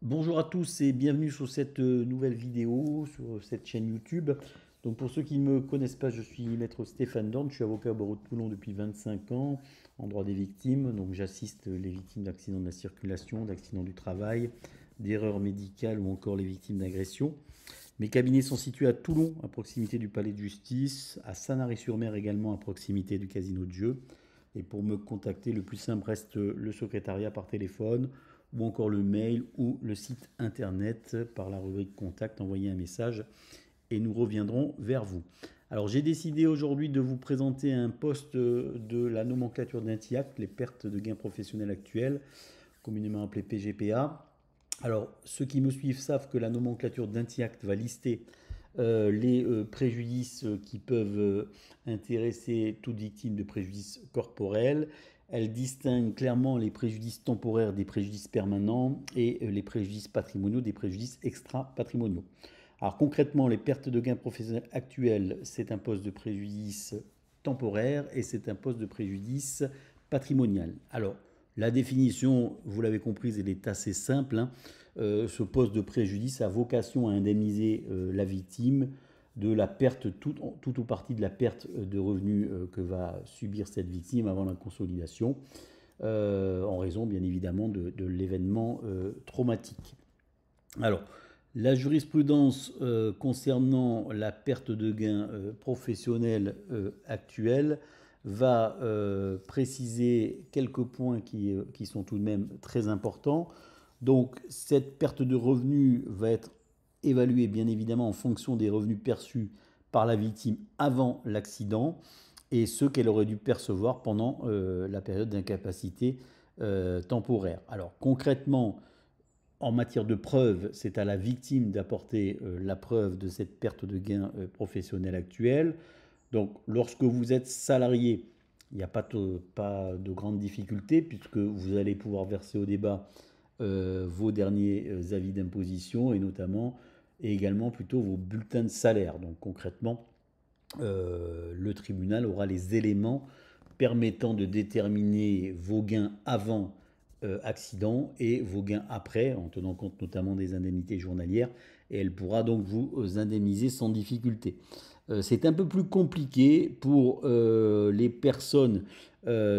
Bonjour à tous et bienvenue sur cette nouvelle vidéo sur cette chaîne YouTube. Donc pour ceux qui ne me connaissent pas, je suis maître Stéphane Dorn, je suis avocat au barreau de Toulon depuis 25 ans en droit des victimes. Donc j'assiste les victimes d'accidents de la circulation, d'accidents du travail, d'erreurs médicales ou encore les victimes d'agressions. Mes cabinets sont situés à Toulon, à proximité du palais de justice, à Sanary-sur-Mer également, à proximité du casino de jeu. Et pour me contacter, le plus simple reste le secrétariat par téléphone ou encore le mail ou le site internet par la rubrique contact, envoyez un message et nous reviendrons vers vous. Alors j'ai décidé aujourd'hui de vous présenter un poste de la nomenclature d'Intiact, les pertes de gains professionnels actuelles, communément appelé PGPA. Alors ceux qui me suivent savent que la nomenclature d'Intiact va lister les préjudices qui peuvent intéresser toute victime de préjudices corporels. Elle distingue clairement les préjudices temporaires des préjudices permanents et les préjudices patrimoniaux des préjudices extra-patrimoniaux. Alors concrètement, les pertes de gains professionnels actuels, c'est un poste de préjudice temporaire et c'est un poste de préjudice patrimonial. Alors, la définition, vous l'avez comprise, elle est assez simple, hein. Ce poste de préjudice a vocation à indemniser la victime de la perte, tout ou partie de la perte de revenus que va subir cette victime avant la consolidation, en raison bien évidemment de l'événement traumatique. Alors, la jurisprudence concernant la perte de gains professionnels actuelle va préciser quelques points qui sont tout de même très importants. Donc, cette perte de revenus va être évaluée bien évidemment en fonction des revenus perçus par la victime avant l'accident et ceux qu'elle aurait dû percevoir pendant la période d'incapacité temporaire. Alors, concrètement, en matière de preuve, c'est à la victime d'apporter la preuve de cette perte de gain professionnel actuelle. Donc, lorsque vous êtes salarié, il n'y a pas de grandes difficultés puisque vous allez pouvoir verser au débat vos derniers avis d'imposition et également plutôt vos bulletins de salaire. Donc, concrètement, le tribunal aura les éléments permettant de déterminer vos gains avant accident et vos gains après, en tenant compte notamment des indemnités journalières, et elle pourra donc vous indemniser sans difficulté. C'est un peu plus compliqué pour les personnes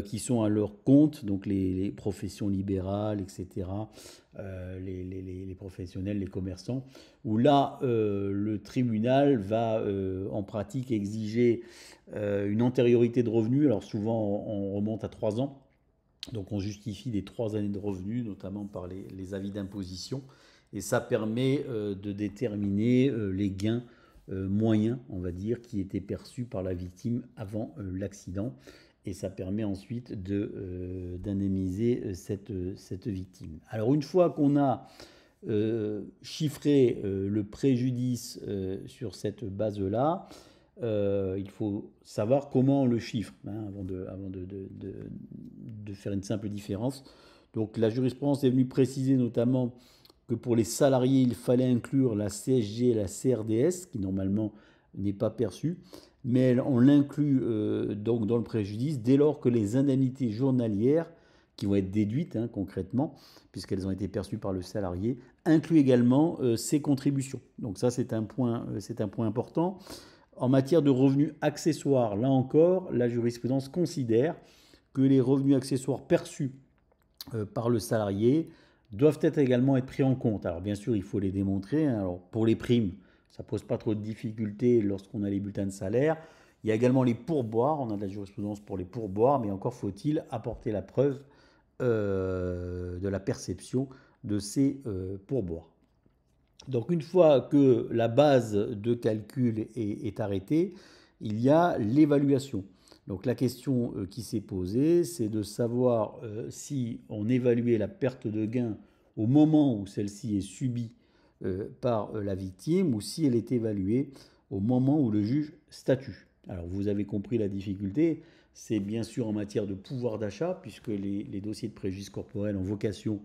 qui sont à leur compte, donc les professions libérales, etc., les professionnels, les commerçants, où là, le tribunal va en pratique exiger une antériorité de revenus. Alors souvent, on remonte à 3 ans. Donc on justifie des 3 années de revenus, notamment par les avis d'imposition. Et ça permet de déterminer les gains moyens, on va dire, qui étaient perçus par la victime avant l'accident. Et ça permet ensuite d'indemniser cette victime. Alors une fois qu'on a chiffré le préjudice sur cette base-là, il faut savoir comment on le chiffre, hein, avant de faire une simple différence. Donc la jurisprudence est venue préciser notamment que pour les salariés, il fallait inclure la CSG et la CRDS, qui normalement n'est pas perçue, mais on l'inclut donc dans le préjudice dès lors que les indemnités journalières, qui vont être déduites concrètement, puisqu'elles ont été perçues par le salarié, incluent également ces contributions. Donc ça, c'est un point important. En matière de revenus accessoires, là encore, la jurisprudence considère que les revenus accessoires perçus par le salarié doivent également être pris en compte. Alors bien sûr, il faut les démontrer. Alors pour les primes, ça ne pose pas trop de difficultés lorsqu'on a les bulletins de salaire. Il y a également les pourboires. On a de la jurisprudence pour les pourboires, mais encore faut-il apporter la preuve de la perception de ces pourboires. Donc une fois que la base de calcul est arrêtée, il y a l'évaluation. Donc la question qui s'est posée, c'est de savoir si on évaluait la perte de gain au moment où celle-ci est subie par la victime ou si elle est évaluée au moment où le juge statue. Alors vous avez compris la difficulté, c'est bien sûr en matière de pouvoir d'achat, puisque les dossiers de préjudice corporel ont vocation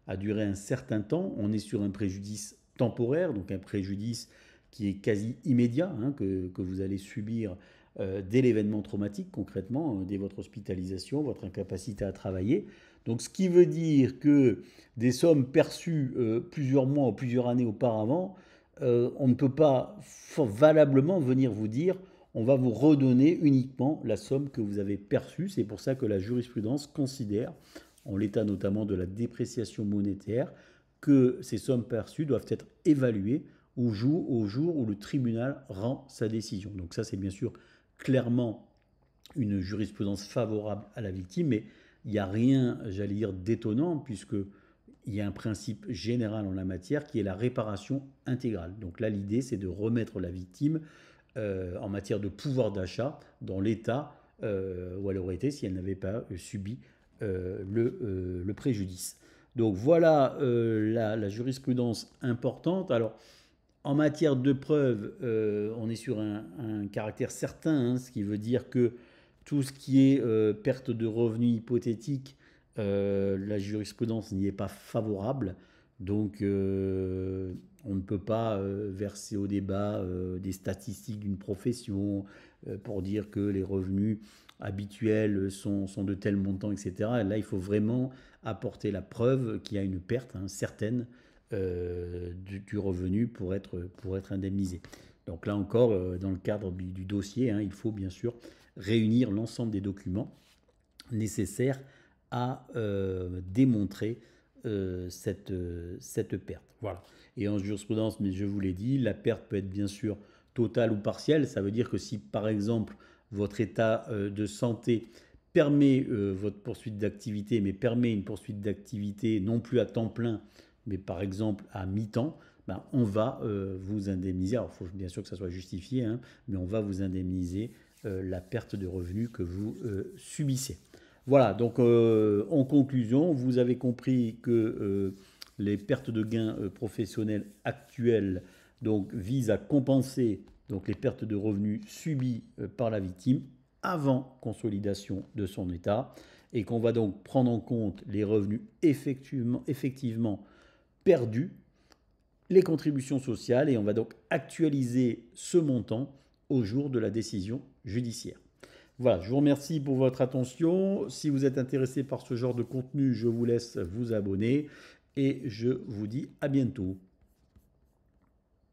à durer un certain temps. On est sur un préjudice temporaire, donc un préjudice qui est quasi immédiat, que vous allez subir dès l'événement traumatique, concrètement, dès votre hospitalisation, votre incapacité à travailler. Donc ce qui veut dire que des sommes perçues plusieurs mois ou plusieurs années auparavant, on ne peut pas valablement venir vous dire on va vous redonner uniquement la somme que vous avez perçue. C'est pour ça que la jurisprudence considère, en l'état notamment de la dépréciation monétaire, que ces sommes perçues doivent être évaluées au jour où le tribunal rend sa décision. Donc ça, c'est bien sûr clairement une jurisprudence favorable à la victime, mais il n'y a rien, j'allais dire, d'étonnant, puisque il y a un principe général en la matière qui est la réparation intégrale. Donc là, l'idée, c'est de remettre la victime en matière de pouvoir d'achat dans l'état où elle aurait été si elle n'avait pas subi le préjudice. Donc voilà la jurisprudence importante. Alors, en matière de preuve, on est sur un caractère certain, hein, ce qui veut dire que tout ce qui est perte de revenus hypothétique, la jurisprudence n'y est pas favorable. Donc, on ne peut pas verser au débat des statistiques d'une profession pour dire que les revenus habituels sont de tel montant, etc. Et là, il faut vraiment apporter la preuve qu'il y a une perte certaine du revenu pour être indemnisé. Donc là encore, dans le cadre du dossier, hein, il faut bien sûr réunir l'ensemble des documents nécessaires à démontrer cette perte. Voilà. Et en jurisprudence, mais je vous l'ai dit, la perte peut être bien sûr totale ou partielle. Ça veut dire que si par exemple votre état de santé permet votre poursuite d'activité, mais permet une poursuite d'activité non plus à temps plein, mais par exemple à mi-temps, ben, on va vous indemniser. Alors il faut bien sûr que ça soit justifié, hein, mais on va vous indemniser la perte de revenus que vous subissez. Voilà, donc en conclusion, vous avez compris que les pertes de gains professionnels actuelles donc, visent à compenser donc, les pertes de revenus subies par la victime avant consolidation de son état et qu'on va donc prendre en compte les revenus effectivement perdus, les contributions sociales et on va donc actualiser ce montant au jour de la décision judiciaire. Voilà, je vous remercie pour votre attention. Si vous êtes intéressé par ce genre de contenu, je vous laisse vous abonner et je vous dis à bientôt.